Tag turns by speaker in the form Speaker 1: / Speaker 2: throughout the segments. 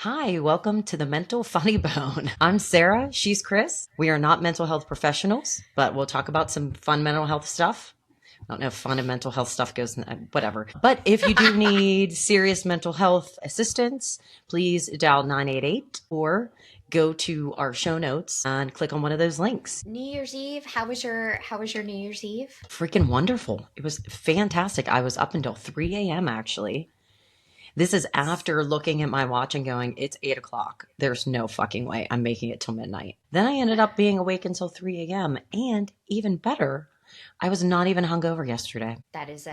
Speaker 1: Hi, welcome to the Mental Funny Bone. I'm Sarah. She's Chris. We are not mental health professionals, but we'll talk about some fun mental health stuff. I don't know if fun and mental health stuff goes, whatever. But if you do need serious mental health assistance, please dial 988 or go to our show notes and click on one of those links.
Speaker 2: New Year's Eve. How was your New Year's Eve?
Speaker 1: Freaking wonderful. It was fantastic. I was up until 3 a.m. actually. This is after looking at my watch and going, it's 8 o'clock. There's no fucking way I'm making it till midnight. Then I ended up being awake until 3 a.m. And even better, I was not even hungover yesterday.
Speaker 2: That is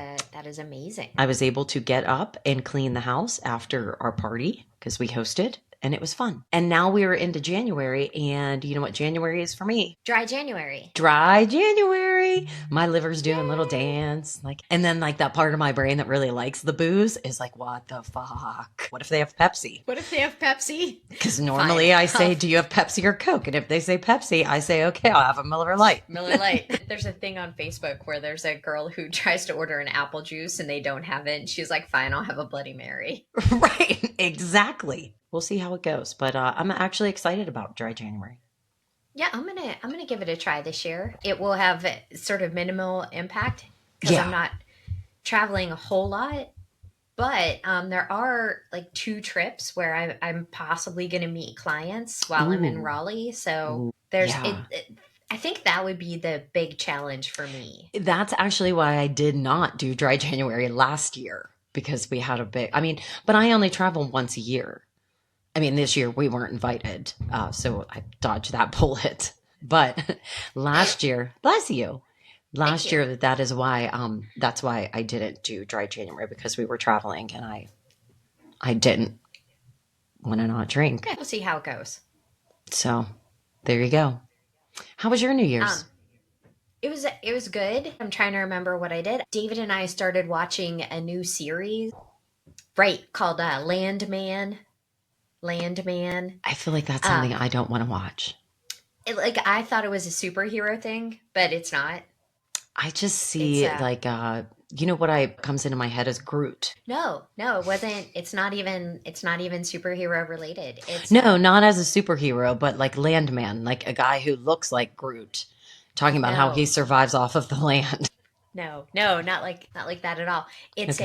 Speaker 2: amazing.
Speaker 1: I was able to get up and clean the house after our party because we hosted. And it was fun. And now we are into January. And you know what January is for me?
Speaker 2: Dry January.
Speaker 1: Dry January. My liver's doing a little dance. And then that part of my brain that really likes the booze is like, what the fuck? What if they have Pepsi?
Speaker 2: What if they have Pepsi?
Speaker 1: Because normally I say, do you have Pepsi or Coke? And if they say Pepsi, I say, okay, I'll have a Miller Lite.
Speaker 2: Miller Lite. There's a thing on Facebook where there's a girl who tries to order an apple juice and they don't have it. And she's like, fine, I'll have a Bloody Mary.
Speaker 1: Right. Exactly. We'll see how it goes. But I'm actually excited about Dry January.
Speaker 2: Yeah, I'm gonna give it a try this year. It will have sort of minimal impact because I'm not traveling a whole lot. But there are like 2 trips where I'm possibly going to meet clients while I'm in Raleigh. So there's I think that would be the big challenge for me.
Speaker 1: That's actually why I did not do Dry January last year because we had but I only travel once a year. This year we weren't invited, so I dodged that bullet. But last year, bless you. Last year, that's why I didn't do Dry January because we were traveling and I didn't want to not drink.
Speaker 2: Yeah, we'll see how it goes.
Speaker 1: So there you go. How was your New Year's?
Speaker 2: It was good. I'm trying to remember what I did. David and I started watching a new series, right, called Landman.
Speaker 1: I feel like that's something I don't want to watch.
Speaker 2: I thought it was a superhero thing, but it's not.
Speaker 1: I just see what comes into my head is Groot.
Speaker 2: No, it wasn't. It's not even superhero related. It's
Speaker 1: not as a superhero, but like Landman, like a guy who looks like Groot, talking about how he survives off of the land.
Speaker 2: No, not like that at all. It's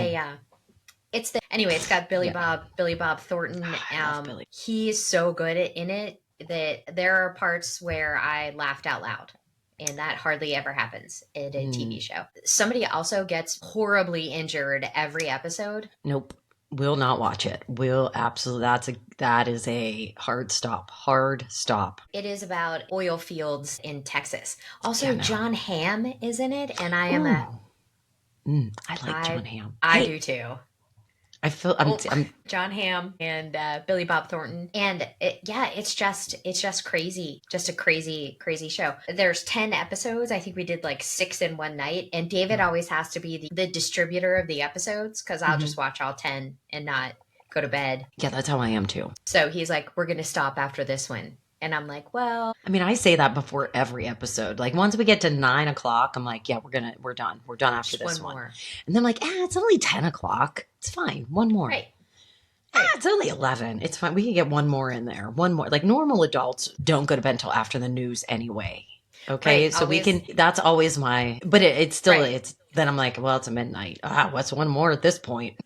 Speaker 2: it's got Billy Bob Thornton.
Speaker 1: I love Billy.
Speaker 2: He's so good in it that there are parts where I laughed out loud. And that hardly ever happens in a TV show. Somebody also gets horribly injured every episode.
Speaker 1: Nope. Will not watch it. Will absolutely. That is a hard stop. Hard stop.
Speaker 2: It is about oil fields in Texas. Also, John Hamm is in it, and I am
Speaker 1: I like John Hamm.
Speaker 2: I do too.
Speaker 1: I feel I'm
Speaker 2: John Hamm and Billy Bob Thornton, and it's just crazy, just a crazy show. There's 10 episodes. I think we did like 6 in one night, and David always has to be the distributor of the episodes because I'll just watch all 10 and not go to bed.
Speaker 1: Yeah, that's how I am too.
Speaker 2: So he's like, "We're gonna stop after this one." And I'm like, well,
Speaker 1: I say that before every episode. Like once we get to 9 o'clock, I'm like, yeah, we're done. We're done after this one. More. And then I'm like, it's only 10 o'clock. It's fine. One more.
Speaker 2: Right.
Speaker 1: It's only 11. It's fine. We can get one more in there. One more. Like normal adults don't go to bed until after the news anyway. Okay. Right, so always. That's always but it's still, then I'm like, well, it's a midnight. What's one more at this point?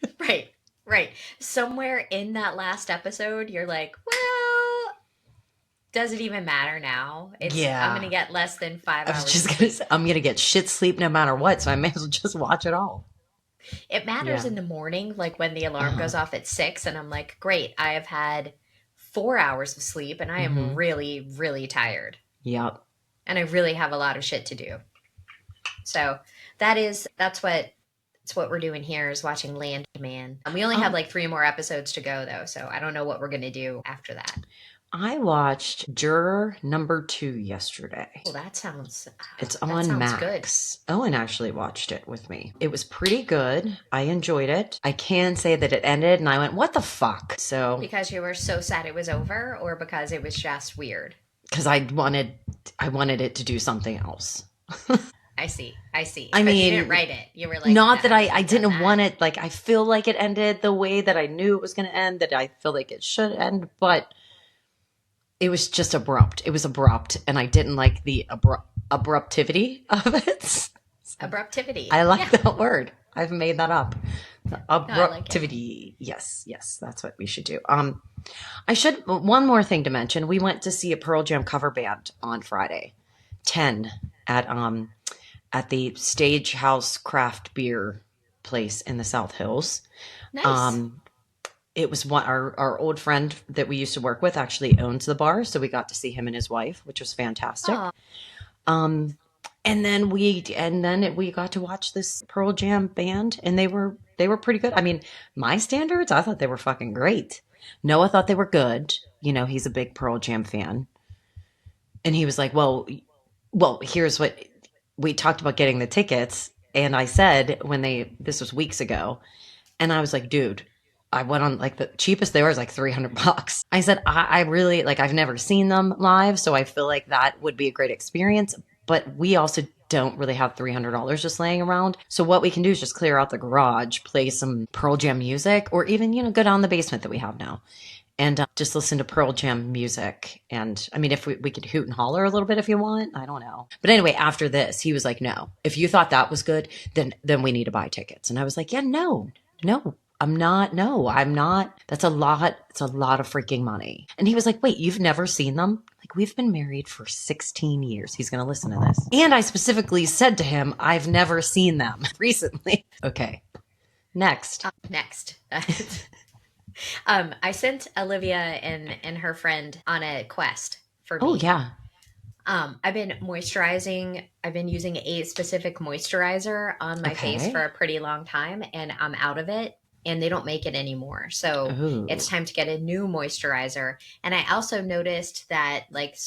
Speaker 2: Right. Somewhere in that last episode, you're like, well, does it even matter now? I'm going to get less than 5 hours.
Speaker 1: I was just going to say, I'm going to get shit sleep no matter what, so I may as well just watch it all.
Speaker 2: It matters in the morning, like when the alarm goes off at 6, and I'm like, great, I have had 4 hours of sleep, and I am really, really tired.
Speaker 1: Yep.
Speaker 2: And I really have a lot of shit to do. So that's what we're doing here is watching Landman. We only have like 3 more episodes to go, though, so I don't know what we're going to do after that.
Speaker 1: I watched Juror number 2 yesterday.
Speaker 2: Well, that sounds
Speaker 1: It's on Max. Good. Owen actually watched it with me. It was pretty good. I enjoyed it. I can say that it ended and I went, what the fuck? So
Speaker 2: because you were so sad it was over or because it was just weird?
Speaker 1: Because I wanted it to do something else.
Speaker 2: I see. I see.
Speaker 1: I
Speaker 2: But you didn't
Speaker 1: mean,
Speaker 2: write it. You were like, no,
Speaker 1: not that
Speaker 2: I
Speaker 1: I
Speaker 2: wouldn't have done
Speaker 1: didn't
Speaker 2: that.
Speaker 1: want it. Like, I feel like it ended the way that I knew it was going to end, that I feel like it should end, but it was just abrupt. It was abrupt, and I didn't like the abruptivity of it.
Speaker 2: Abruptivity.
Speaker 1: I like
Speaker 2: Yeah.
Speaker 1: that word. I've made that up.
Speaker 2: No, I like it.
Speaker 1: Abruptivity. Yes, yes, that's what we should do. I should one more thing to mention. We went to see a Pearl Jam cover band on Friday, 10 at the Stage House craft beer place in the South Hills.
Speaker 2: Nice.
Speaker 1: Um, it was one our old friend that we used to work with actually owns the bar, so we got to see him and his wife, which was fantastic.
Speaker 2: Oh,
Speaker 1: Um, and then we got to watch this Pearl Jam band, and they were pretty good. I mean, my standards, I thought they were fucking great. Noah thought they were good. You know, he's a big Pearl Jam fan, and he was like, "Well, here's what we talked about getting the tickets." And I said this was weeks ago, and I was like, "Dude." I went on like the cheapest they were is like $300. I said, I really like, I've never seen them live. So I feel like that would be a great experience. But we also don't really have $300 just laying around. So what we can do is just clear out the garage, play some Pearl Jam music, or even, go down the basement that we have now and just listen to Pearl Jam music. And I mean, if we could hoot and holler a little bit if you want, I don't know. But anyway, after this, he was like, no, if you thought that was good, then we need to buy tickets. And I was like, yeah, no, I'm not. No, I'm not. That's a lot. It's a lot of freaking money. And he was like, wait, you've never seen them? Like, we've been married for 16 years. He's going to listen to this. And I specifically said to him, I've never seen them recently. Okay. Next.
Speaker 2: next. I sent Olivia and her friend on a quest for me.
Speaker 1: Oh, yeah.
Speaker 2: I've been moisturizing. I've been using a specific moisturizer on my face for a pretty long time, and I'm out of it. And they don't make it anymore. So
Speaker 1: Ooh.
Speaker 2: it's time to get a new moisturizer. And I also noticed that like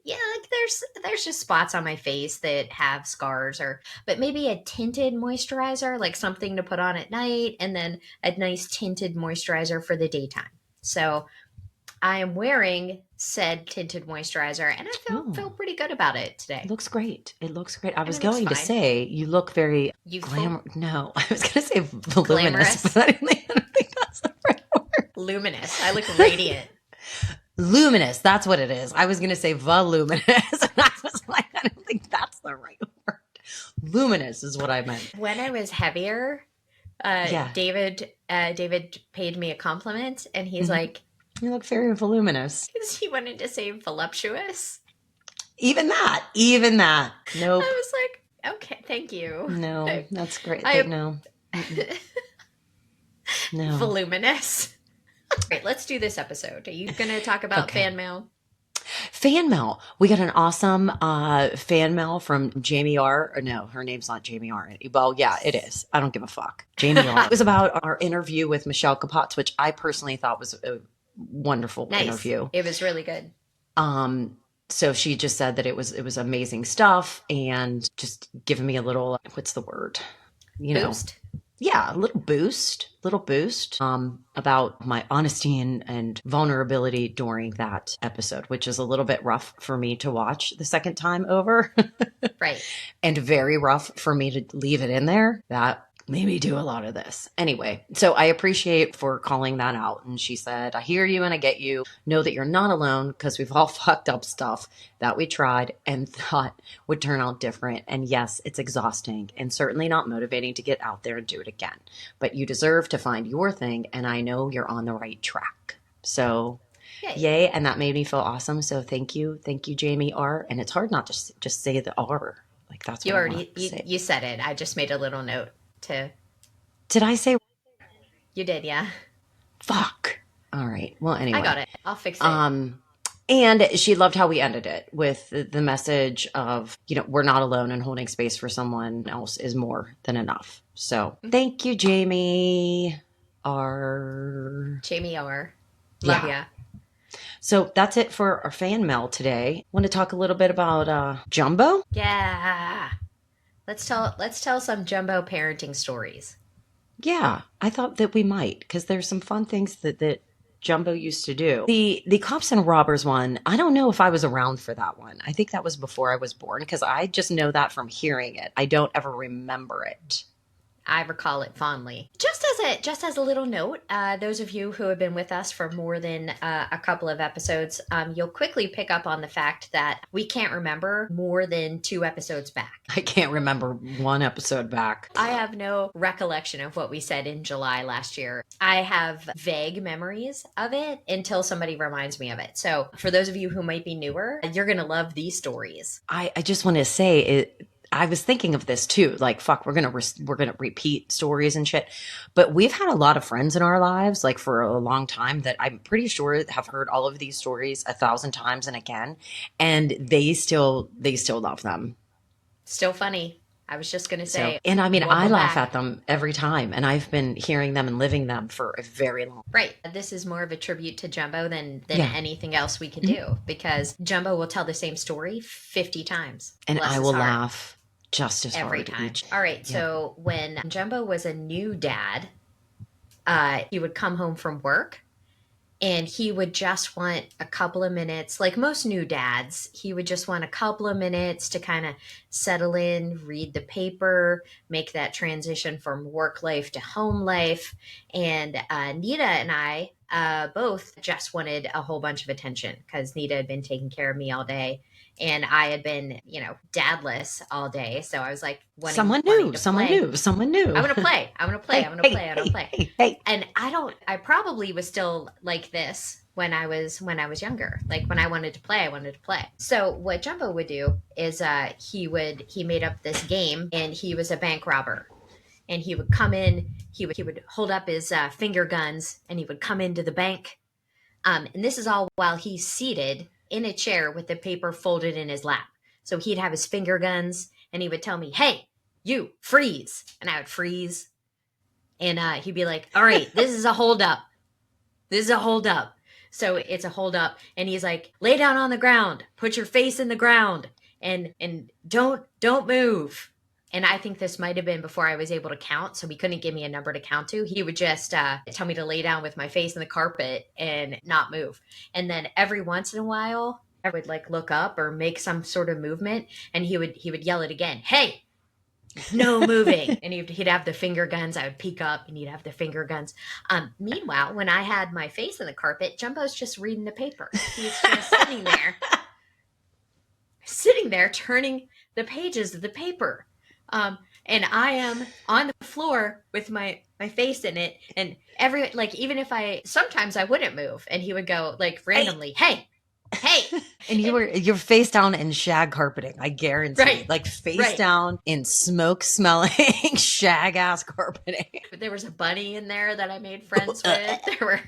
Speaker 2: there's just spots on my face that have scars but maybe a tinted moisturizer, like something to put on at night, and then a nice tinted moisturizer for the daytime. So I am wearing said tinted moisturizer, and I feel pretty good about it today.
Speaker 1: It looks great. It looks great. I was
Speaker 2: it looks
Speaker 1: going to
Speaker 2: fine.
Speaker 1: say you look very
Speaker 2: Youthful?
Speaker 1: No, I was going to say voluminous,
Speaker 2: Glamorous?
Speaker 1: but I don't think that's the right word.
Speaker 2: Luminous. I look radiant.
Speaker 1: Luminous. That's what it is. I was going to say voluminous, and I was like, I don't think that's the right word. Luminous is what I meant.
Speaker 2: When I was heavier,
Speaker 1: Yeah.
Speaker 2: David paid me a compliment, and he's like,
Speaker 1: You look very voluminous.
Speaker 2: because he wanted to say voluptuous.
Speaker 1: Even that. Nope.
Speaker 2: I was like, okay, thank you.
Speaker 1: No, that's great. No. No.
Speaker 2: Voluminous. All right, let's do this episode. Are you going to talk about fan mail?
Speaker 1: Fan mail. We got an awesome fan mail from Jamie R. Or no, her name's not Jamie R. Well, yeah, it is. I don't give a fuck. Jamie R. It was about our interview with Michelle Kapotz, which I personally thought was a wonderful interview.
Speaker 2: It was really good.
Speaker 1: So she just said that it was amazing stuff, and just giving me a little, what's the word?
Speaker 2: Boost?
Speaker 1: Yeah, a little boost about my honesty and vulnerability during that episode, which is a little bit rough for me to watch the second time over.
Speaker 2: Right.
Speaker 1: And very rough for me to leave it in there. That made me do a lot of this. Anyway, so I appreciate for calling that out. And she said, I hear you and I get you. Know that you're not alone, because we've all fucked up stuff that we tried and thought would turn out different. And yes, it's exhausting and certainly not motivating to get out there and do it again. But you deserve to find your thing, and I know you're on the right track. So yay. And that made me feel awesome. So thank you, Jamie R. And it's hard not to just say the R. Like, that's what
Speaker 2: you said it. I just made a little note.
Speaker 1: Did I say?
Speaker 2: You did, yeah.
Speaker 1: Fuck. All right. Well, anyway.
Speaker 2: I got it. I'll fix it.
Speaker 1: And she loved how we ended it with the message of, we're not alone, and holding space for someone else is more than enough. So thank you, Jamie R.
Speaker 2: Jamie R. Love ya.
Speaker 1: So that's it for our fan mail today. Want to talk a little bit about Jumbo?
Speaker 2: Yeah. Let's tell some Jumbo parenting stories.
Speaker 1: Yeah, I thought that we might, because there's some fun things that Jumbo used to do. The Cops and Robbers one, I don't know if I was around for that one. I think that was before I was born because I just know that from hearing it. I don't ever remember it.
Speaker 2: I recall it fondly. Just as a little note, those of you who have been with us for more than a couple of episodes, you'll quickly pick up on the fact that we can't remember more than 2 episodes back.
Speaker 1: I can't remember 1 episode back.
Speaker 2: I have no recollection of what we said in July last year. I have vague memories of it until somebody reminds me of it. So for those of you who might be newer, you're going to love these stories.
Speaker 1: I just want to say it. I was thinking of this too. Like, fuck, we're gonna repeat stories and shit. But we've had a lot of friends in our lives, like for a long time, that I'm pretty sure have heard all of these stories 1,000 times and again, and they still love them.
Speaker 2: Still funny. I was just gonna say.
Speaker 1: So, and I mean, I laugh at them every time, and I've been hearing them and living them for a very long.
Speaker 2: Right. This is more of a tribute to Jumbo than anything else we could do, because Jumbo will tell the same story 50 times.
Speaker 1: And I will laugh just as
Speaker 2: every
Speaker 1: hard
Speaker 2: time.
Speaker 1: each.
Speaker 2: All right. So when Jumbo was a new dad, he would come home from work and he would just want a couple of minutes. Like most new dads, he would just want a couple of minutes to kind of settle in, read the paper, make that transition from work life to home life. And Nita and I both just wanted a whole bunch of attention because Nita had been taking care of me all day. And I had been, dadless all day. So I was like, someone new.
Speaker 1: I want
Speaker 2: to play. And I probably was still like this when I was younger. Like when I wanted to play. So what Jumbo would do is he made up this game, and he was a bank robber. And he would come in, he would hold up his finger guns, and he would come into the bank. And this is all while he's seated in a chair with the paper folded in his lap. So he'd have his finger guns, and he would tell me, "Hey, you, freeze." And I would freeze. And he'd be like, "All right, this is a holdup. So it's a holdup. And he's like, "Lay down on the ground, put your face in the ground, and don't move." And I think this might have been before I was able to count, so he couldn't give me a number to count to. He would just tell me to lay down with my face in the carpet and not move. And then every once in a while, I would like look up or make some sort of movement, and he would yell it again. "Hey, no moving." And he'd have the finger guns. I would peek up, and he'd have the finger guns. Meanwhile, when I had my face in the carpet, Jumbo's just reading the paper. He's just sitting there, turning the pages of the paper. And I am on the floor with my face in it, and even if sometimes I wouldn't move, and he would go like randomly, "Hey.
Speaker 1: And you're face down in shag carpeting, I guarantee.
Speaker 2: Right,
Speaker 1: like face down in smoke smelling shag ass carpeting.
Speaker 2: There was a bunny in there that I made friends with. There were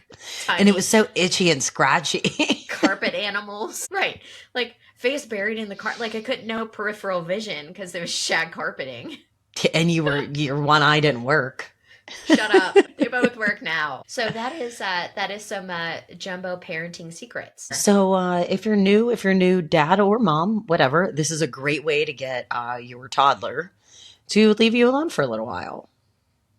Speaker 2: tiny,
Speaker 1: and it was so itchy and scratchy.
Speaker 2: Carpet animals. Right. Like face buried in the car. Like I couldn't know peripheral vision because there was shag carpeting.
Speaker 1: And your one eye didn't work.
Speaker 2: Shut up. They both work now. So that is some Jumbo parenting secrets.
Speaker 1: So if you're new dad or mom, whatever, this is a great way to get your toddler to leave you alone for a little while.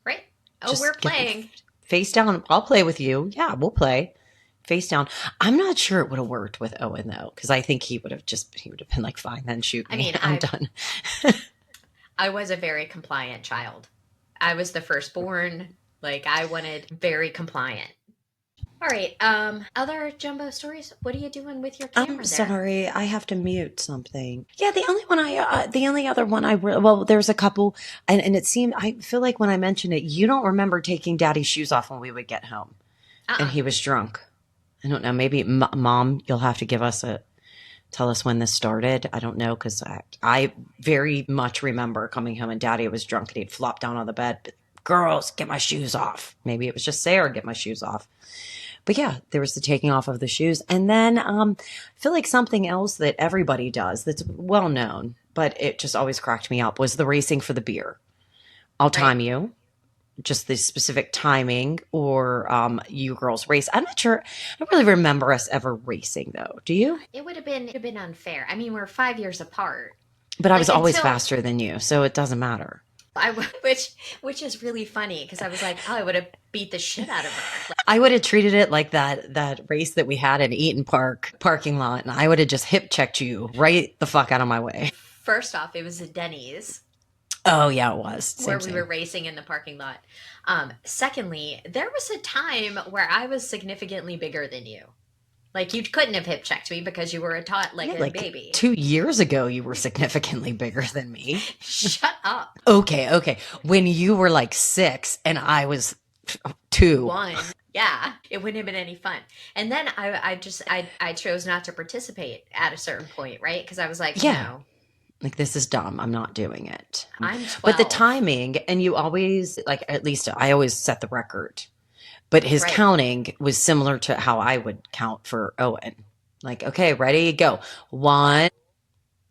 Speaker 2: Right. Oh, we're playing.
Speaker 1: Face down. I'll play with you. Yeah, we'll play. Face down. I'm not sure it would have worked with Owen though, because I think he would have been like, "Fine, then shoot me. I mean, I'm done."
Speaker 2: I was a very compliant child. I was the firstborn. Like I wanted very compliant. All right. Other Jumbo stories. What are you doing with your camera?
Speaker 1: I'm sorry. I have to mute something. Yeah, the only other one there's a couple, and it seemed, I feel like when I mentioned it, you don't remember taking Daddy's shoes off when we would get home, and he was drunk. I don't know. Maybe Mom, you'll have to tell us when this started. I don't know, because I very much remember coming home and Daddy was drunk and he'd flop down on the bed. "Girls, get my shoes off." Maybe it was just Sarah, "Get my shoes off." But yeah, there was the taking off of the shoes. And then I feel like something else that everybody does that's well known, but it just always cracked me up, was the racing for the beer. I'll time you. Just the specific timing, or you girls race. I'm not sure. I don't really remember us ever racing though. Do you?
Speaker 2: It would have been unfair. I mean, we're 5 years apart.
Speaker 1: But I was always faster than you, so it doesn't matter.
Speaker 2: Which is really funny because I was like, oh, I would have beat the shit out of her. Like,
Speaker 1: I would have treated it like that race that we had in Eaton Park parking lot, and I would have just hip checked you right the fuck out of my way.
Speaker 2: first off, it was a Denny's
Speaker 1: Oh yeah, it was.
Speaker 2: where
Speaker 1: Same,
Speaker 2: we were
Speaker 1: same.
Speaker 2: racing in the parking lot. Secondly, there was a time where I was significantly bigger than you. Like you couldn't have hip checked me because you were
Speaker 1: Yeah,
Speaker 2: a
Speaker 1: like
Speaker 2: baby.
Speaker 1: 2 years ago, you were significantly bigger than me.
Speaker 2: Shut up.
Speaker 1: Okay. When you were like 6 and I was 2.
Speaker 2: One. Yeah, it wouldn't have been any fun. And then I chose not to participate at a certain point, right? Because I was like,
Speaker 1: Yeah.
Speaker 2: no,
Speaker 1: Like, this is dumb. I'm not doing it.
Speaker 2: I'm
Speaker 1: But the
Speaker 2: 12.
Speaker 1: timing, and you always, like, at least I always set the record. But his
Speaker 2: Right.
Speaker 1: counting was similar to how I would count for Owen. Like, okay, ready, go. 1.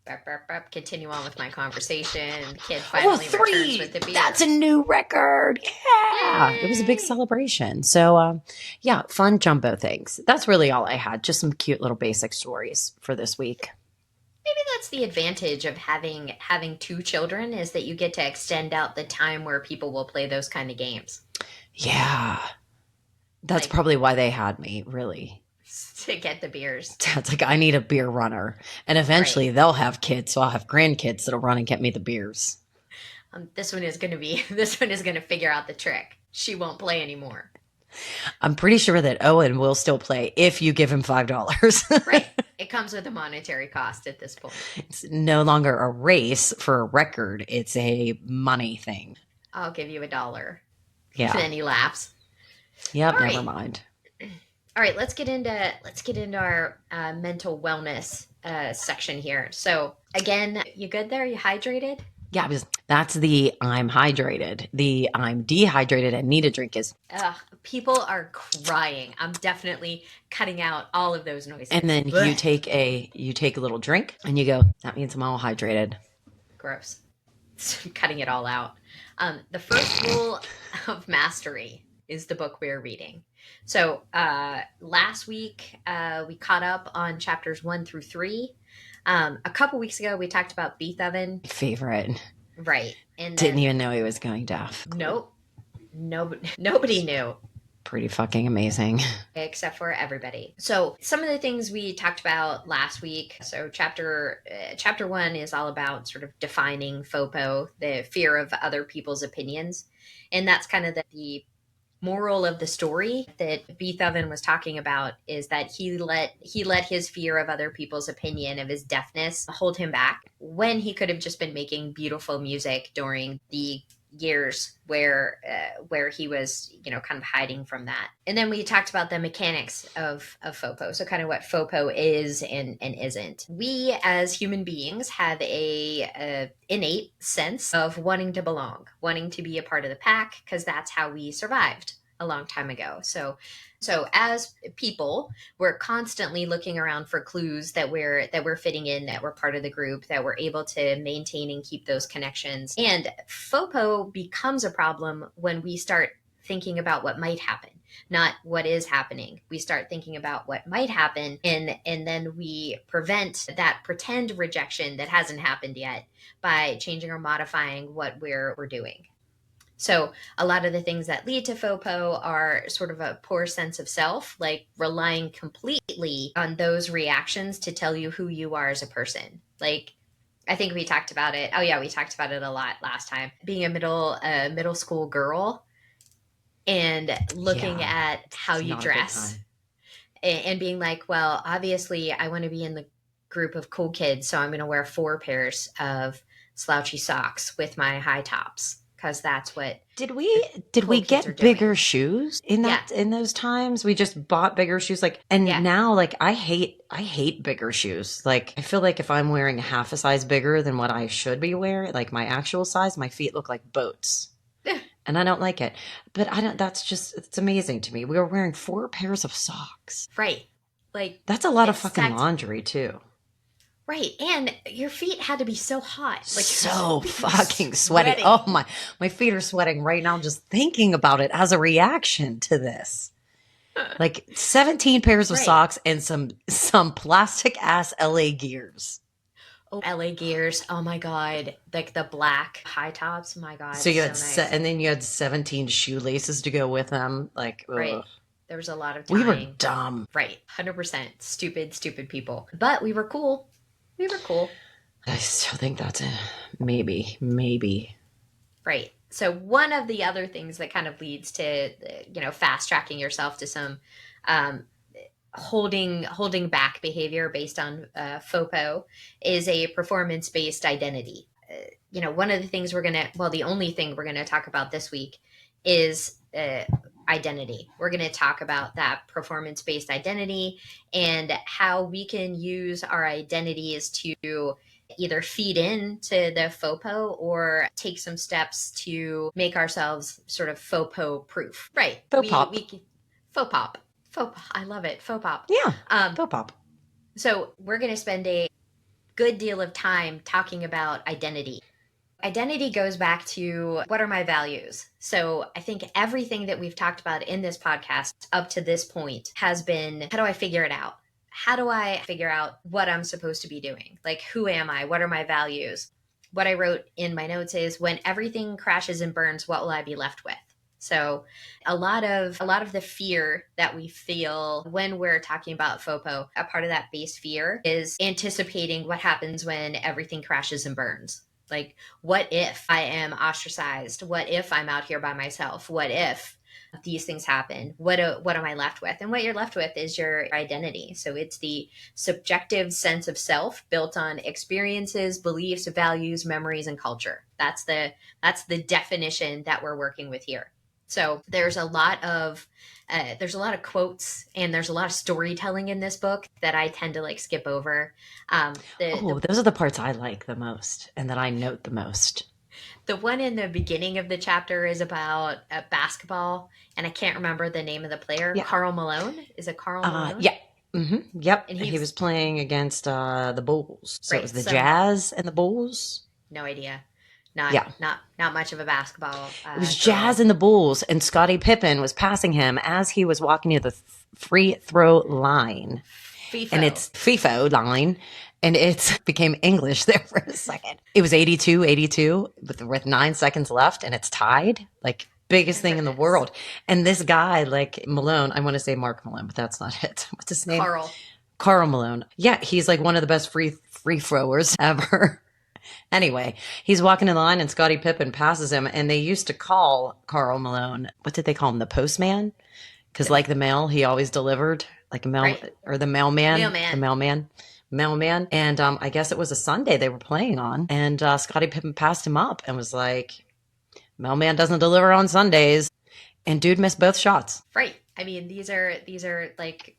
Speaker 2: Burp, burp, burp. Continue on with my conversation. The kid
Speaker 1: Oh,
Speaker 2: finally returns
Speaker 1: 3.
Speaker 2: with the beer.
Speaker 1: That's a new record. Yeah. It was a big
Speaker 2: Yay!
Speaker 1: celebration. So, yeah, fun jumbo things. That's really all I had. Just some cute little basic stories for this week.
Speaker 2: Maybe that's the advantage of having two children is that you get to extend out the time where people will play those kind of games.
Speaker 1: Yeah. That's
Speaker 2: Like,
Speaker 1: probably why they had me, really.
Speaker 2: to get the beers.
Speaker 1: It's like, I need a beer runner. And eventually
Speaker 2: Right.
Speaker 1: they'll have kids, so I'll have grandkids that'll run and get me the beers.
Speaker 2: This one is gonna figure out the trick. She won't play anymore.
Speaker 1: I'm pretty sure that Owen will still play if you give him $5.
Speaker 2: Right. It comes with a monetary cost at this point.
Speaker 1: It's no longer a race for a record. It's a money thing.
Speaker 2: I'll give you $1.
Speaker 1: Yeah.
Speaker 2: And then he laughs.
Speaker 1: Yep.
Speaker 2: All
Speaker 1: Never
Speaker 2: right.
Speaker 1: mind.
Speaker 2: All right, let's get into our mental wellness section here. So again, you good there? You hydrated?
Speaker 1: Yeah. That's the I'm hydrated. The I'm dehydrated and need a drink is.
Speaker 2: Ugh, people are crying. I'm definitely cutting out all of those noises.
Speaker 1: And then
Speaker 2: Blech.
Speaker 1: you take a little drink and you go, that means I'm all hydrated.
Speaker 2: Gross. So I'm cutting it all out. The first rule of mastery is the book we're reading. So last week we caught up on chapters 1 through 3. A couple weeks ago we talked about Beethoven.
Speaker 1: Favorite.
Speaker 2: Right. And
Speaker 1: Didn't even know he was going deaf.
Speaker 2: Nope. Nobody knew.
Speaker 1: Pretty fucking amazing.
Speaker 2: Except for everybody. So some of the things we talked about last week. So chapter 1 is all about sort of defining FOPO, the fear of other people's opinions. And that's kind of the moral of the story that Beethoven was talking about is that he let his fear of other people's opinion of his deafness hold him back when he could have just been making beautiful music during the years where he was, kind of hiding from that. And then we talked about the mechanics of FOPO. So kind of what FOPO is and isn't. We as human beings have a innate sense of wanting to belong, wanting to be a part of the pack, because that's how we survived a long time ago. So as people, we're constantly looking around for clues that we're fitting in, that we're part of the group, that we're able to maintain and keep those connections. And FOPO becomes a problem when we start thinking about what might happen, not what is happening. We start thinking about what might happen, and then we prevent that pretend rejection that hasn't happened yet by changing or modifying what we're doing. So a lot of the things that lead to FOPO are sort of a poor sense of self, like relying completely on those reactions to tell you who you are as a person. Like, I think we talked about it. Oh yeah, we talked about it a lot last time. Being a middle school girl and looking at how you dress and being like, well, obviously I want to be in the group of cool kids, so I'm going to wear 4 pairs of slouchy socks with my high tops. Because that's what
Speaker 1: did we get bigger shoes in those times? We just bought bigger shoes, now I hate bigger shoes. Like, I feel like if I'm wearing half a size bigger than what I should be wearing, like my actual size, my feet look like boats. And I don't like it. But it's amazing to me. We were wearing 4 pairs of socks.
Speaker 2: Right. Like,
Speaker 1: that's a lot of fucking laundry too.
Speaker 2: Right. And your feet had to be so hot. Like,
Speaker 1: so fucking sweaty. Oh my feet are sweating right now just thinking about it as a reaction to this. Like 17 pairs of socks and some plastic ass LA gears.
Speaker 2: Oh, LA Gears. Oh my God. Like the black high tops. Oh my God.
Speaker 1: So you
Speaker 2: So
Speaker 1: had
Speaker 2: nice.
Speaker 1: and then you had 17 shoelaces to go with them. Like, ugh.
Speaker 2: Right. There was a lot of
Speaker 1: We were
Speaker 2: tying.
Speaker 1: dumb.
Speaker 2: Right. 100% stupid, stupid people. But we were cool. We were cool.
Speaker 1: I still think that's a maybe.
Speaker 2: Right. So one of the other things that kind of leads to, fast tracking yourself to some um, holding back behavior based on FOPO is a performance based identity. One of the things the only thing we're gonna talk about this week is identity. We're gonna talk about that performance based identity and how we can use our identities to either feed into the FOPO or take some steps to make ourselves sort of FOPO proof. Right.
Speaker 1: Faux
Speaker 2: We
Speaker 1: pop.
Speaker 2: we faux pop. Faux pop. I love it. Faux pop.
Speaker 1: Yeah.
Speaker 2: Um,
Speaker 1: Faux pop.
Speaker 2: so we're going to spend a good deal of time talking about identity. Identity goes back to what are my values? So I think everything that we've talked about in this podcast up to this point has been, how do I figure it out? How do I figure out what I'm supposed to be doing? Like, who am I? What are my values? What I wrote in my notes is, when everything crashes and burns, what will I be left with? So a lot of the fear that we feel when we're talking about FOPO, a part of that base fear is anticipating what happens when everything crashes and burns. Like, what if I am ostracized? What if I'm out here by myself? What if these things happen? What am I left with? And what you're left with is your identity. So it's the subjective sense of self built on experiences, beliefs, values, memories, and culture. That's the definition that we're working with here. So there's a lot of quotes and there's a lot of storytelling in this book that I tend to like skip over.
Speaker 1: Those are the parts I like the most and that I note the most.
Speaker 2: The one in the beginning of the chapter is about basketball, and I can't remember the name of the player.
Speaker 1: Yeah.
Speaker 2: Karl Malone. Is it Karl Malone?
Speaker 1: Yeah. Mm-hmm. Yep.
Speaker 2: And
Speaker 1: He was playing against the Bulls. So it
Speaker 2: right.
Speaker 1: was the Jazz and the Bulls.
Speaker 2: No idea. Not
Speaker 1: Yeah.
Speaker 2: not much of a basketball
Speaker 1: It was
Speaker 2: girl.
Speaker 1: Jazz and the Bulls, and Scottie Pippen was passing him as he was walking near the free throw line.
Speaker 2: FIFO.
Speaker 1: And it's FIFO line. And it became English there for a second. It was 82 with 9 seconds left, and it's tied. Like, biggest thing in the world. And this guy, like Malone, I want to say Mark Malone, but that's not it. What's his name? Karl Malone. Yeah, he's like one of the best free throwers ever. Anyway, he's walking in the line and Scottie Pippen passes him, and they used to call Karl Malone, what did they call him? The postman? Because like the mail, he always delivered, like a mail, right. Or the mailman. The mailman. And I guess it was a Sunday they were playing on, and Scottie Pippen passed him up and was like, mailman doesn't deliver on Sundays. And dude missed both shots.
Speaker 2: Right. I mean, these are like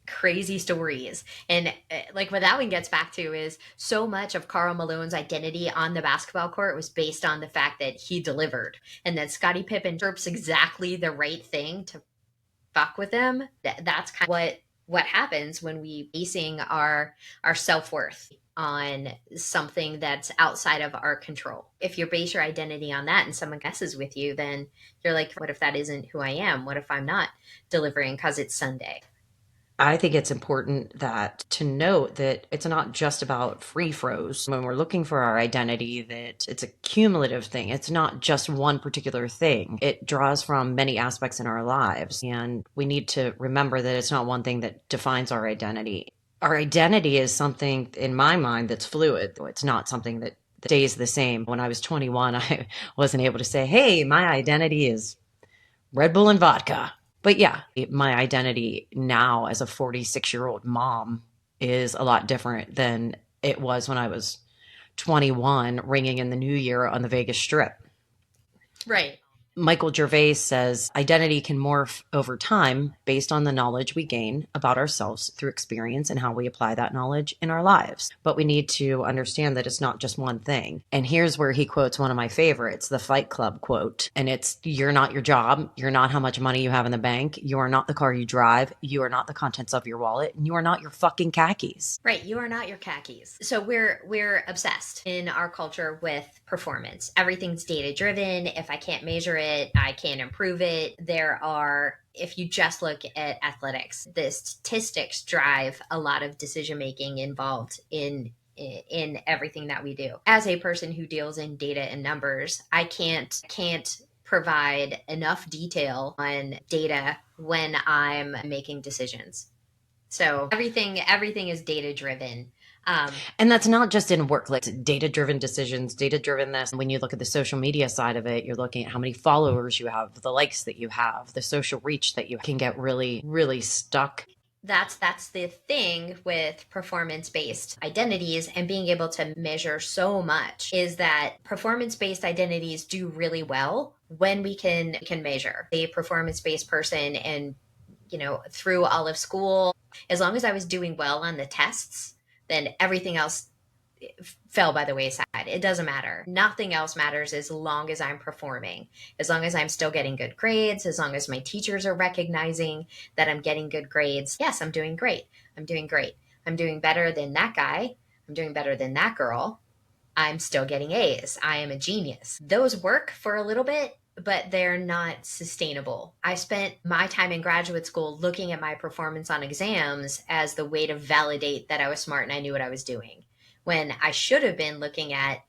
Speaker 2: crazy stories. And like what that one gets back to is so much of Karl Malone's identity on the basketball court was based on the fact that he delivered, and that Scottie Pippen chirps exactly the right thing to fuck with him. That's kind of what happens when we basing our self-worth on something that's outside of our control. If you base your identity on that and someone messes with you, then you're like, what if that isn't who I am? What if I'm not delivering because it's Sunday?
Speaker 1: I think it's important to note that it's not just about free throws. When we're looking for our identity, that it's a cumulative thing. It's not just one particular thing. It draws from many aspects in our lives. And we need to remember that it's not one thing that defines our identity. Our identity is something, in my mind, that's fluid. It's not something that stays the same. When I was 21, I wasn't able to say, hey, my identity is Red Bull and vodka. But yeah, my identity now as a 46-year-old mom is a lot different than it was when I was 21, ringing in the new year on the Vegas Strip.
Speaker 2: Right.
Speaker 1: Michael Gervais says identity can morph over time based on the knowledge we gain about ourselves through experience and how we apply that knowledge in our lives. But we need to understand that it's not just one thing. And here's where he quotes one of my favorites, the Fight Club quote. And it's, you're not your job. You're not how much money you have in the bank. You are not the car you drive. You are not the contents of your wallet. And you are not your fucking khakis.
Speaker 2: Right. You are not your khakis. So we're obsessed in our culture with performance. Everything's data driven. If I can't measure it, I can't improve it. If you just look at athletics, the statistics drive a lot of decision making involved in in everything that we do. As a person who deals in data and numbers, I can't provide enough detail on data when I'm making decisions. So everything is data driven.
Speaker 1: And that's not just in work, like data driven decisions, data driven this. When you look at the social media side of it, you're looking at how many followers you have, the likes that you have, the social reach that you can get really, really stuck.
Speaker 2: That's the thing with performance based identities and being able to measure so much is that performance based identities do really well when we can measure. A performance based person, and through all of school, as long as I was doing well on the tests, then everything else fell by the wayside. It doesn't matter. Nothing else matters as long as I'm performing, as long as I'm still getting good grades, as long as my teachers are recognizing that I'm getting good grades. Yes, I'm doing great. I'm doing great. I'm doing better than that guy. I'm doing better than that girl. I'm still getting A's. I am a genius. Those work for a little bit, but they're not sustainable. I spent my time in graduate school looking at my performance on exams as the way to validate that I was smart and I knew what I was doing, when I should have been looking at,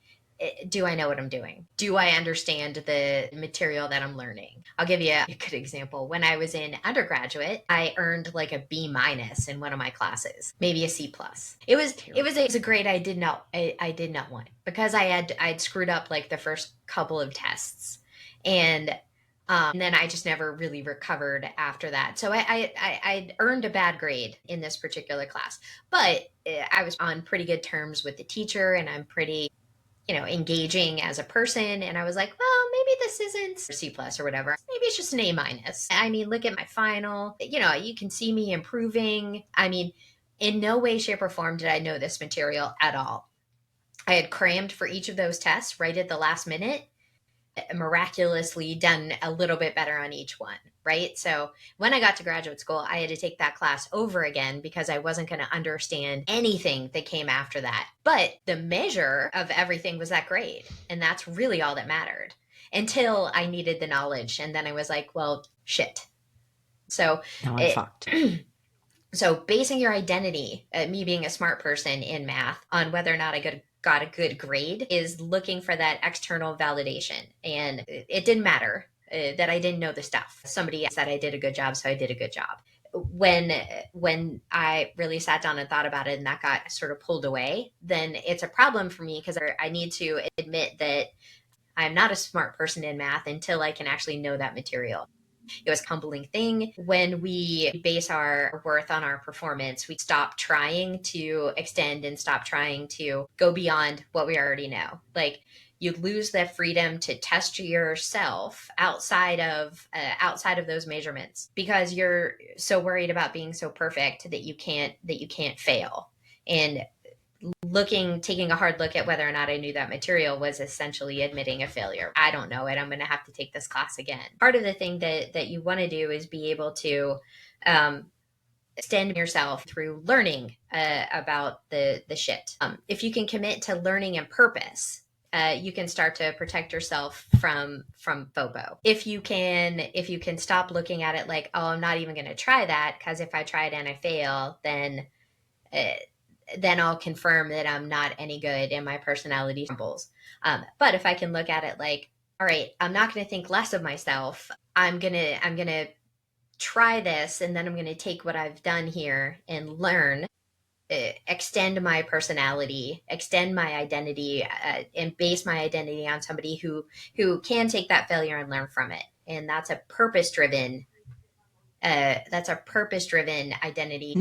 Speaker 2: do I know what I'm doing? Do I understand the material that I'm learning? I'll give you a good example. When I was in undergraduate, I earned like a B minus in one of my classes, maybe a C plus. It was a grade I did not want, because I'd screwed up like the first couple of tests, and then I just never really recovered after that. So I earned a bad grade in this particular class, but I was on pretty good terms with the teacher, and I'm pretty engaging as a person. And I was like, well, maybe this isn't C plus or whatever. Maybe it's just an A minus. I mean, look at my final. You can see me improving. I mean, in no way, shape, or form did I know this material at all. I had crammed for each of those tests right at the last minute, miraculously done a little bit better on each one, right? So when I got to graduate school, I had to take that class over again because I wasn't going to understand anything that came after that. But the measure of everything was that grade. And that's really all that mattered until I needed the knowledge. And then I was like, well, shit. So
Speaker 1: Now I'm fucked.
Speaker 2: So basing your identity, me being a smart person in math, on whether or not I got a good grade is looking for that external validation. And it didn't matter that I didn't know the stuff. Somebody said I did a good job, so I did a good job. When I really sat down and thought about it and that got sort of pulled away, then it's a problem for me, because I need to admit that I'm not a smart person in math until I can actually know that material. It was a humbling thing. When we base our worth on our performance, we stop trying to extend and stop trying to go beyond what we already know. Like, you lose the freedom to test yourself outside of those measurements, because you're so worried about being so perfect that you can't fail. And taking a hard look at whether or not I knew that material was essentially admitting a failure. I don't know it. I'm going to have to take this class again. Part of the thing that you want to do is be able to extend yourself through learning about the shit. If you can commit to learning and purpose, you can start to protect yourself from FOPO. If you can stop looking at it like, oh, I'm not even going to try that, because if I try it and I fail, then I'll confirm that I'm not any good and my personality crumbles. But if I can look at it like, all right, I'm not going to think less of myself. I'm gonna try this, and then I'm gonna take what I've done here and learn, extend my personality, extend my identity, and base my identity on somebody who can take that failure and learn from it. And that's a purpose driven. That's a purpose driven identity.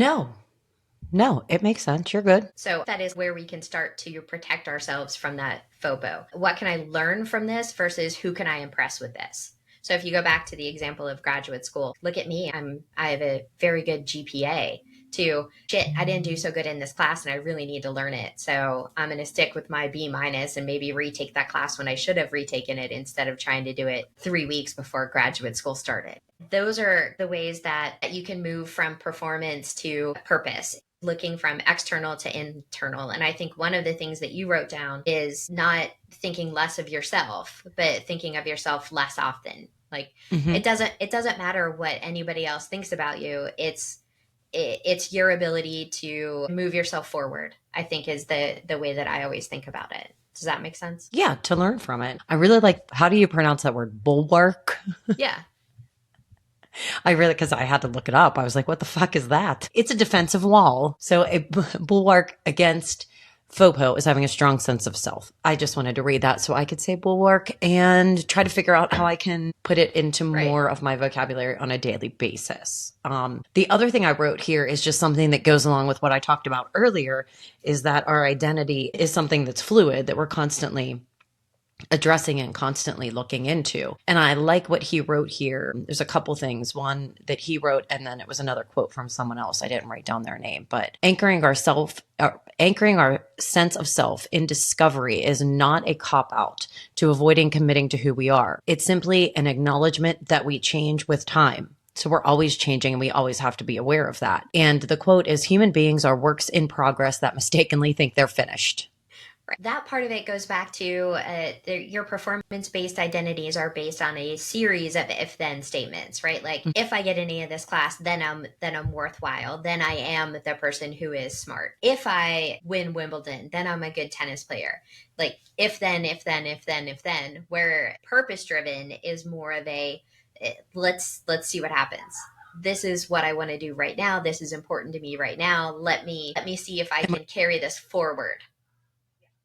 Speaker 1: No, it makes sense. You're good.
Speaker 2: So that is where we can start to protect ourselves from that FOPO. What can I learn from this versus who can I impress with this? So if you go back to the example of graduate school, look at me. I have a very good GPA. To shit, I didn't do so good in this class and I really need to learn it. So I'm going to stick with my B minus and maybe retake that class when I should have retaken it, instead of trying to do it 3 weeks before graduate school started. Those are the ways that you can move from performance to purpose, looking from external to internal. And I think one of the things that you wrote down is not thinking less of yourself, but thinking of yourself less often. Like, it doesn't matter what anybody else thinks about you. it's your ability to move yourself forward, I think, is the way that I always think about it. Does that make sense?
Speaker 1: Yeah, to learn from it. I really like, how do you pronounce that word? Bulwark?
Speaker 2: Yeah.
Speaker 1: I really, because I had to look it up. I was like, what the fuck is that? It's a defensive wall. So a bulwark against FOPO is having a strong sense of self. I just wanted to read that so I could say bulwark and try to figure out how I can put it into
Speaker 2: Right.
Speaker 1: more of my vocabulary on a daily basis. The other thing I wrote here is just something that goes along with what I talked about earlier, is that our identity is something that's fluid, that we're constantly addressing and constantly looking into. And I like what he wrote here. There's a couple things. One that he wrote, and then it was another quote from someone else. I didn't write down their name, but anchoring our sense of self in discovery is not a cop out to avoiding committing to who we are. It's simply an acknowledgement that we change with time. So we're always changing and we always have to be aware of that. And the quote is, human beings are works in progress that mistakenly think they're finished.
Speaker 2: That part of it goes back to your performance-based identities are based on a series of if-then statements, right? Like, if I get an A in this class, then I'm worthwhile. Then I am the person who is smart. If I win Wimbledon, then I'm a good tennis player. Like, if then, if then, if then, if then. Where purpose-driven is more of a let's see what happens. This is what I want to do right now. This is important to me right now. Let me see if I can carry this forward.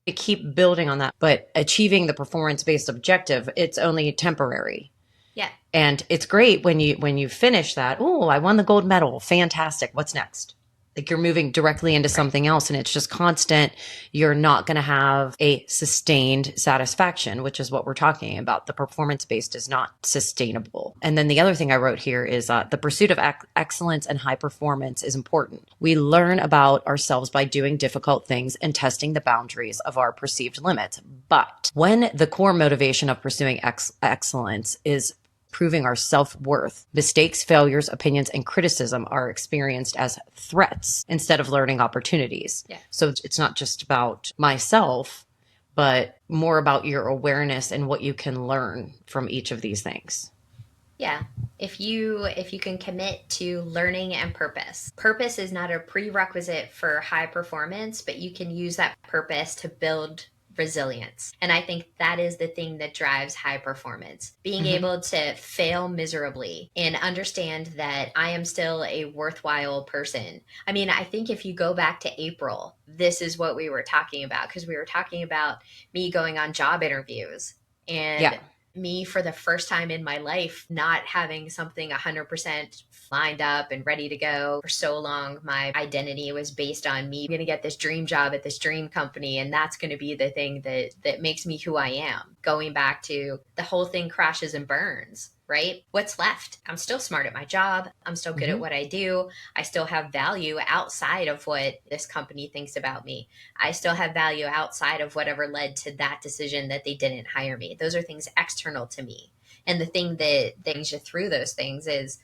Speaker 1: To keep building on that, but achieving the performance-based objective, it's only temporary.
Speaker 2: Yeah.
Speaker 1: And it's great when you finish that. Oh, I won the gold medal. Fantastic. What's next? Like, you're moving directly into something else, and it's just constant. You're not going to have a sustained satisfaction, which is what we're talking about. The performance-based is not sustainable. And then the other thing I wrote here is the pursuit of excellence and high performance is important. We learn about ourselves by doing difficult things and testing the boundaries of our perceived limits. But when the core motivation of pursuing excellence is proving our self-worth, mistakes, failures, opinions, and criticism are experienced as threats instead of learning opportunities.
Speaker 2: Yeah.
Speaker 1: So it's not just about myself, but more about your awareness and what you can learn from each of these things.
Speaker 2: Yeah. If you can commit to learning and purpose. Purpose is not a prerequisite for high performance, but you can use that purpose to build resilience. And I think that is the thing that drives high performance. Being able to fail miserably and understand that I am still a worthwhile person. I mean, I think if you go back to April, this is what we were talking about, because we were talking about me going on job interviews and me, for the first time in my life, not having something 100% lined up and ready to go. For so long, my identity was based on me going to get this dream job at this dream company, and that's going to be the thing that makes me who I am. Going back to the whole thing crashes and burns, right? What's left? I'm still smart at my job. I'm still good at what I do. I still have value outside of what this company thinks about me. I still have value outside of whatever led to that decision that they didn't hire me. Those are things external to me. And the thing that brings you through those things is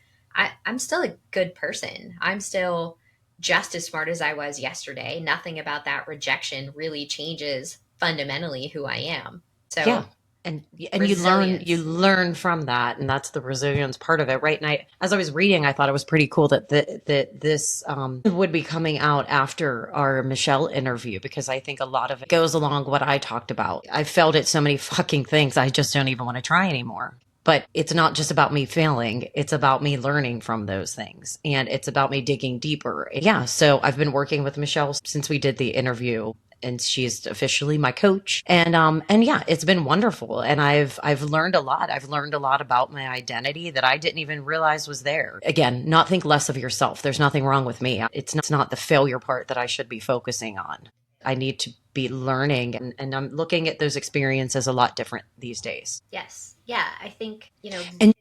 Speaker 2: I'm still a good person. I'm still just as smart as I was yesterday. Nothing about that rejection really changes fundamentally who I am. So
Speaker 1: yeah. And you learn from that, and that's the resilience part of it, right? And as I was reading, I thought it was pretty cool that this would be coming out after our Michelle interview, because I think a lot of it goes along what I talked about. I failed at so many fucking things, I just don't even want to try anymore. But it's not just about me failing. It's about me learning from those things. And it's about me digging deeper. Yeah. So I've been working with Michelle since we did the interview, and she's officially my coach. And yeah, it's been wonderful. And I've learned a lot. I've learned a lot about my identity that I didn't even realize was there. Again, not think less of yourself. There's nothing wrong with me. It's not the failure part that I should be focusing on. I need to be learning, and I'm looking at those experiences a lot different these days.
Speaker 2: Yes. Yeah, I think,
Speaker 1: And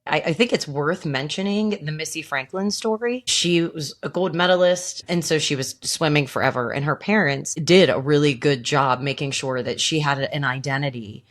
Speaker 1: I think it's worth mentioning the Missy Franklin story. She was a gold medalist, and so she was swimming forever. And her parents did a really good job making sure that she had an identity,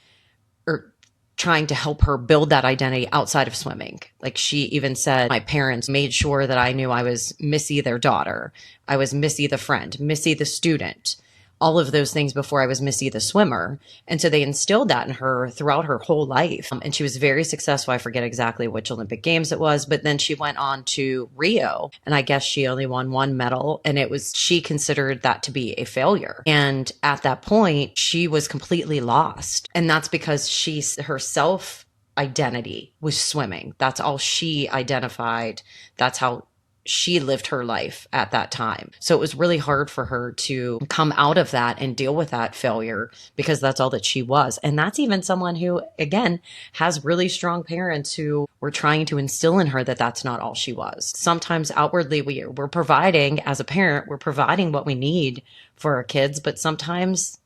Speaker 1: or trying to help her build that identity outside of swimming. Like, she even said, my parents made sure that I knew I was Missy, their daughter. I was Missy, the friend, Missy, the student. all of those things before I was Missy the swimmer. And so they instilled that in her throughout her whole life. And she was very successful. I forget exactly which Olympic Games it was, but then she went on to Rio. And I guess she only won one medal. And she considered that to be a failure. And at that point, she was completely lost. And that's because she herself identity was swimming. That's all she identified. That's how she lived her life at that time. So it was really hard for her to come out of that and deal with that failure because that's all that she was. And that's even someone who, again, has really strong parents who were trying to instill in her that that's not all she was. Sometimes outwardly we're providing, as a parent, we're providing what we need for our kids, but sometimes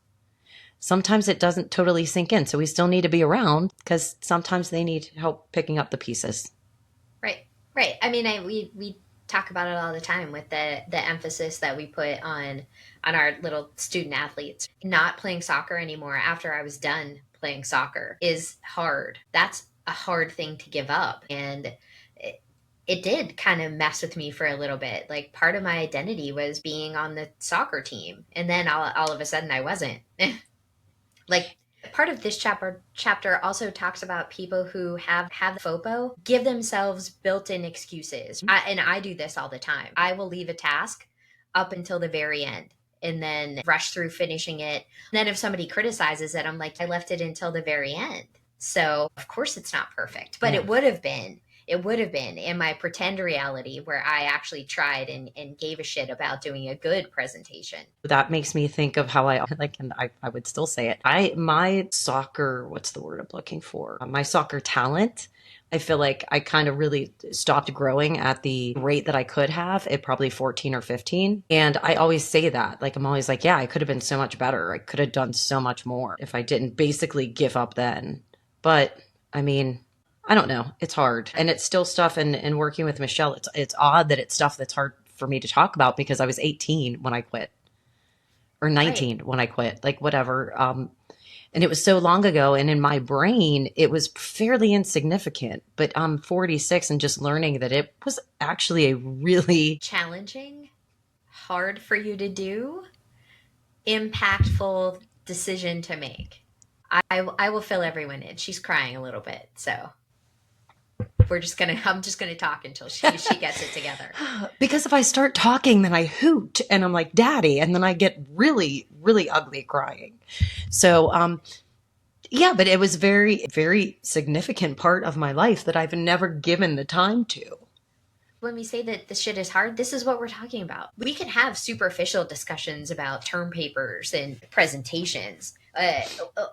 Speaker 1: it doesn't totally sink in. So we still need to be around because sometimes they need help picking up the pieces.
Speaker 2: Right. Right. I mean, we talk about it all the time with the emphasis that we put on our little student athletes. Not playing soccer anymore after I was done playing soccer is hard. That's a hard thing to give up. And it did kind of mess with me for a little bit. Like, part of my identity was being on the soccer team. And then all of a sudden I wasn't. Like, part of this chapter also talks about people who have the FOPO give themselves built-in excuses. I do this all the time. I will leave a task up until the very end and then rush through finishing it. And then if somebody criticizes it, I'm like, I left it until the very end. So of course it's not perfect, but it would have been. It would have been in my pretend reality where I actually tried and gave a shit about doing a good presentation.
Speaker 1: That makes me think of how I would still say it. My soccer, what's the word I'm looking for? My soccer talent. I feel like I kind of really stopped growing at the rate that I could have at probably 14 or 15. And I always say that. Like, I'm always like, yeah, I could have been so much better. I could have done so much more if I didn't basically give up then. But I mean, I don't know. It's hard. And it's still stuff and working with Michelle. It's odd that it's stuff that's hard for me to talk about because I was 18 when I quit or 19 when I quit, like whatever. And it was so long ago. And in my brain, it was fairly insignificant, but I'm 46 and just learning that it was actually a really
Speaker 2: challenging, hard for you to do, impactful decision to make. I will fill everyone in. She's crying a little bit. So I'm just gonna talk until she gets it together.
Speaker 1: Because if I start talking, then I hoot and I'm like, Daddy, and then I get really, really ugly crying. So, yeah, but it was very, very significant part of my life that I've never given the time to.
Speaker 2: When we say that this shit is hard, this is what we're talking about. We can have superficial discussions about term papers and presentations,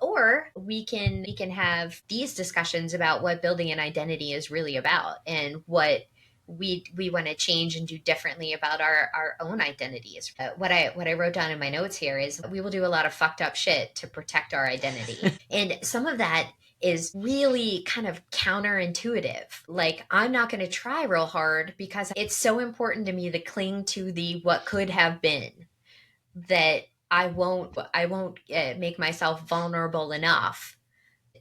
Speaker 2: or we can have these discussions about what building an identity is really about and what we want to change and do differently about our own identities. What I wrote down in my notes here is we will do a lot of fucked up shit to protect our identity, and some of that is really kind of counterintuitive. Like, I'm not going to try real hard because it's so important to me to cling to the what could have been that I won't make myself vulnerable enough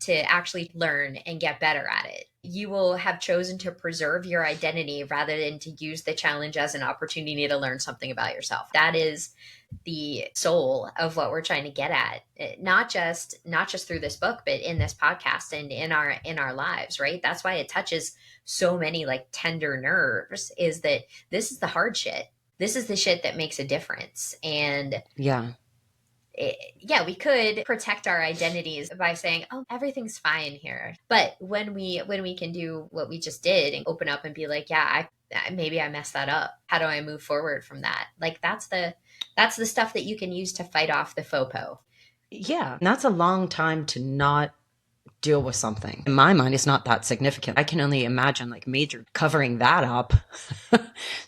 Speaker 2: to actually learn and get better at it. You will have chosen to preserve your identity rather than to use the challenge as an opportunity to learn something about yourself. That is the soul of what we're trying to get at, not just through this book, but in this podcast and in our lives, right? That's why it touches so many like tender nerves, is that this is the hard shit. This is the shit that makes a difference. And we could protect our identities by saying, oh, everything's fine here. But when we can do what we just did and open up and be like, yeah, maybe I messed that up. How do I move forward from that? Like, that's the stuff that you can use to fight off the FOPO.
Speaker 1: Yeah. And that's a long time to not deal with something. In my mind, it's not that significant. I can only imagine like major covering that up.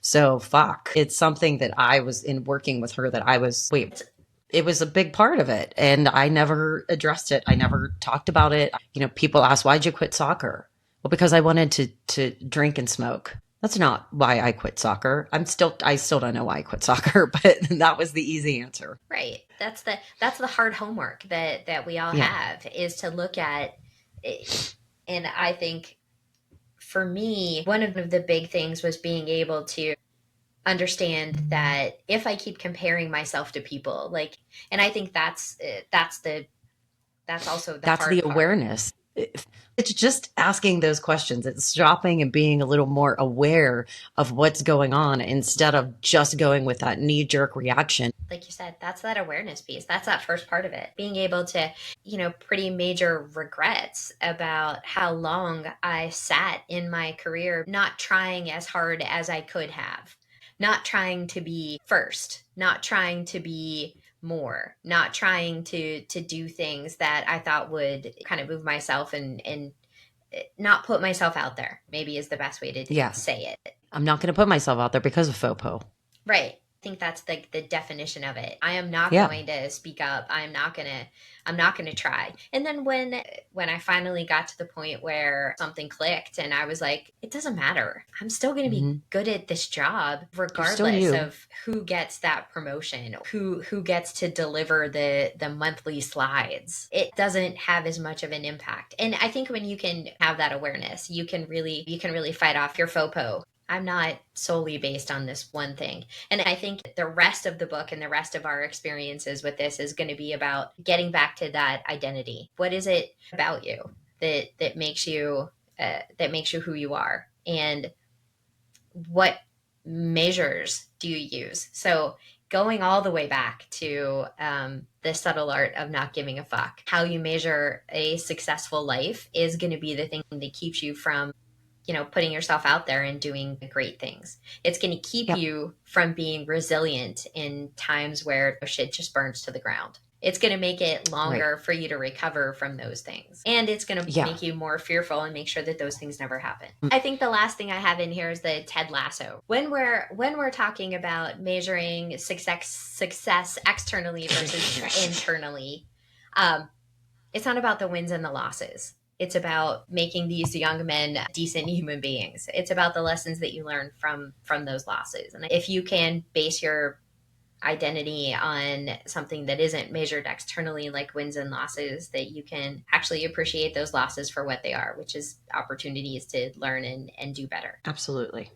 Speaker 1: So fuck. It's something that I was in working with her that I was, it was a big part of it. And I never addressed it. I never talked about it. You know, people ask, why'd you quit soccer? Well, because I wanted to drink and smoke. That's not why I quit soccer. I still don't know why I quit soccer, but that was the easy answer.
Speaker 2: Right. That's the hard homework that we all have, is to look at it. And I think for me, one of the big things was being able to understand that if I keep comparing myself to people, like, and I think that's also the
Speaker 1: That's the
Speaker 2: hard part.
Speaker 1: awareness. It's just asking those questions. It's stopping and being a little more aware of what's going on instead of just going with that knee jerk reaction.
Speaker 2: Like you said, that's that awareness piece. That's that first part of it. Being able to, pretty major regrets about how long I sat in my career not trying as hard as I could have, not trying to be first, not trying to be more, not trying to do things that I thought would kind of move myself and not put myself out there, maybe is the best way to
Speaker 1: Yeah.
Speaker 2: say it.
Speaker 1: I'm not going to put myself out there because of FOPO.
Speaker 2: Right. I think that's the definition of it. I am not
Speaker 1: Yeah.
Speaker 2: going to speak up. I'm not gonna try. And then when I finally got to the point where something clicked and I was like, it doesn't matter. I'm still gonna be
Speaker 1: Mm-hmm.
Speaker 2: good at this job,
Speaker 1: You're still
Speaker 2: regardless
Speaker 1: you.
Speaker 2: of who gets that promotion, who gets to deliver the monthly slides. It doesn't have as much of an impact. And I think when you can have that awareness, you can really fight off your FOPO. I'm not solely based on this one thing. And I think the rest of the book and the rest of our experiences with this is going to be about getting back to that identity. What is it about you that makes you who you are, and what measures do you use? So going all the way back to the subtle art of not giving a fuck. How you measure a successful life is going to be the thing that keeps you from putting yourself out there and doing great things. It's going to keep
Speaker 1: Yep.
Speaker 2: you from being resilient in times where shit just burns to the ground. It's going to make it
Speaker 1: Right.
Speaker 2: longer for you to recover from those things. And it's going to
Speaker 1: Yeah.
Speaker 2: make you more fearful and make sure that those things never happen. I think the last thing I have in here is the Ted Lasso. When we're talking about measuring success externally versus internally, it's not about the wins and the losses. It's about making these young men decent human beings. It's about the lessons that you learn from those losses. And if you can base your identity on something that isn't measured externally, like wins and losses, that you can actually appreciate those losses for what they are, which is opportunities to learn and do better.
Speaker 1: Absolutely.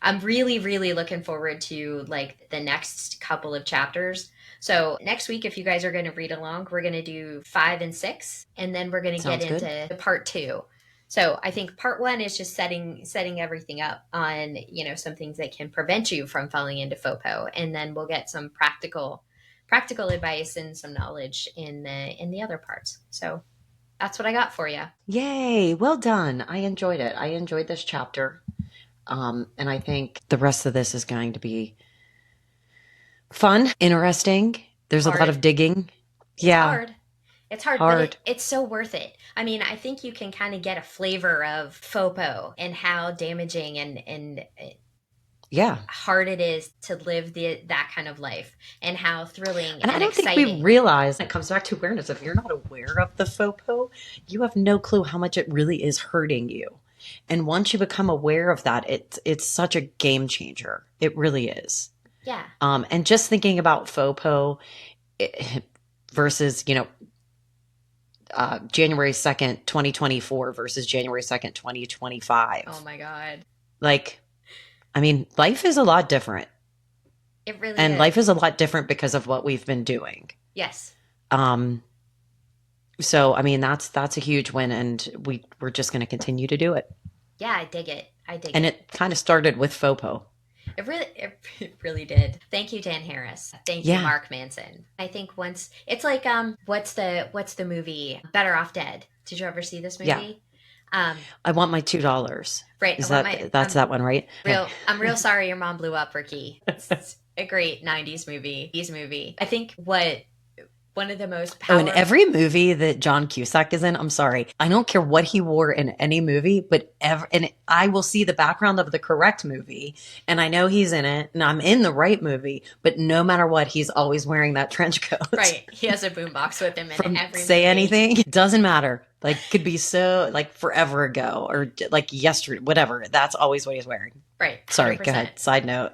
Speaker 2: I'm really, really looking forward to like the next couple of chapters. So next week, if you guys are going to read along, we're going to do 5 and 6, and then we're going to get
Speaker 1: Sounds good.
Speaker 2: into part 2. So I think part 1 is just setting everything up on some things that can prevent you from falling into FOPO, and then we'll get some practical advice and some knowledge in the other parts. So that's what I got for you.
Speaker 1: Yay. Well done. I enjoyed it. I enjoyed this chapter. And I think the rest of this is going to be fun, interesting. There's a lot
Speaker 2: Hard.
Speaker 1: of digging.
Speaker 2: It's
Speaker 1: Yeah.
Speaker 2: hard. It's hard, but
Speaker 1: Hard.
Speaker 2: it's so worth it. I mean, I think you can kind of get a flavor of FOPO and how damaging and
Speaker 1: Yeah.
Speaker 2: hard it is to live that kind of life, and how thrilling
Speaker 1: And I
Speaker 2: and
Speaker 1: don't think we
Speaker 2: exciting.
Speaker 1: realize it comes back to awareness. If you're not aware of the FOPO, you have no clue how much it really is hurting you. And once you become aware of that, it's such a game changer. It really is.
Speaker 2: Yeah.
Speaker 1: And just thinking about FOPO versus, January 2nd, 2024 versus January 2nd, 2025.
Speaker 2: Oh my God.
Speaker 1: Like, I mean, life is a lot different.
Speaker 2: It really
Speaker 1: And
Speaker 2: is.
Speaker 1: life is a lot different because of what we've been doing.
Speaker 2: Yes.
Speaker 1: So, I mean, that's a huge win, and we're just going to continue to do it.
Speaker 2: Yeah, I dig it.
Speaker 1: And it kind of started with FOPO.
Speaker 2: It really did. Thank you, Dan Harris. Thank you,
Speaker 1: Yeah.
Speaker 2: Mark Manson. I think once it's like what's the movie Better Off Dead? Did you ever see this movie?
Speaker 1: Yeah. I want my $2.
Speaker 2: Right.
Speaker 1: Is that's that one, right?
Speaker 2: I'm real sorry your mom blew up, Ricky. It's a great 90s movie. I think one of the most
Speaker 1: In
Speaker 2: powerful.
Speaker 1: every movie that John Cusack is in, I'm sorry, I don't care what he wore in any movie, but and I will see the background of the correct movie, and I know he's in it, and I'm in the right movie, but no matter what, he's always wearing that trench coat.
Speaker 2: Right. He has a boombox with him in
Speaker 1: From
Speaker 2: every
Speaker 1: Say
Speaker 2: movie.
Speaker 1: Anything, it doesn't matter. Like, could be so like forever ago or like yesterday, whatever. That's always what he's wearing.
Speaker 2: Right. 100%.
Speaker 1: Sorry, go ahead. Side note.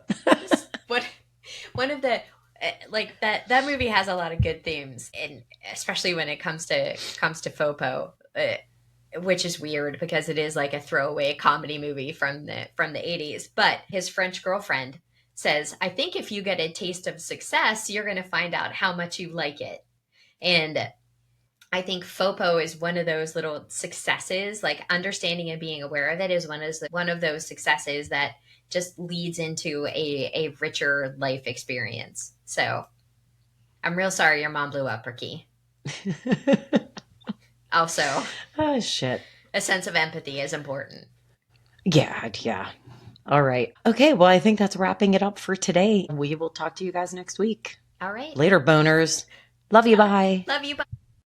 Speaker 2: What one of the like that movie has a lot of good themes, and especially when it comes to FOPO, which is weird because it is like a throwaway comedy movie from the 80s. But his French girlfriend says, I think if you get a taste of success, you're going to find out how much you like it. And I think FOPO is one of those little successes, like understanding and being aware of it is one of those successes that just leads into a richer life experience. So I'm real sorry your mom blew up, Ricky. Also,
Speaker 1: oh, shit.
Speaker 2: a sense of empathy is important.
Speaker 1: Yeah, yeah. All right. Okay, well, I think that's wrapping it up for today. We will talk to you guys next week.
Speaker 2: All right.
Speaker 1: Later, boners. Love you. Bye.
Speaker 2: Love you. Bye.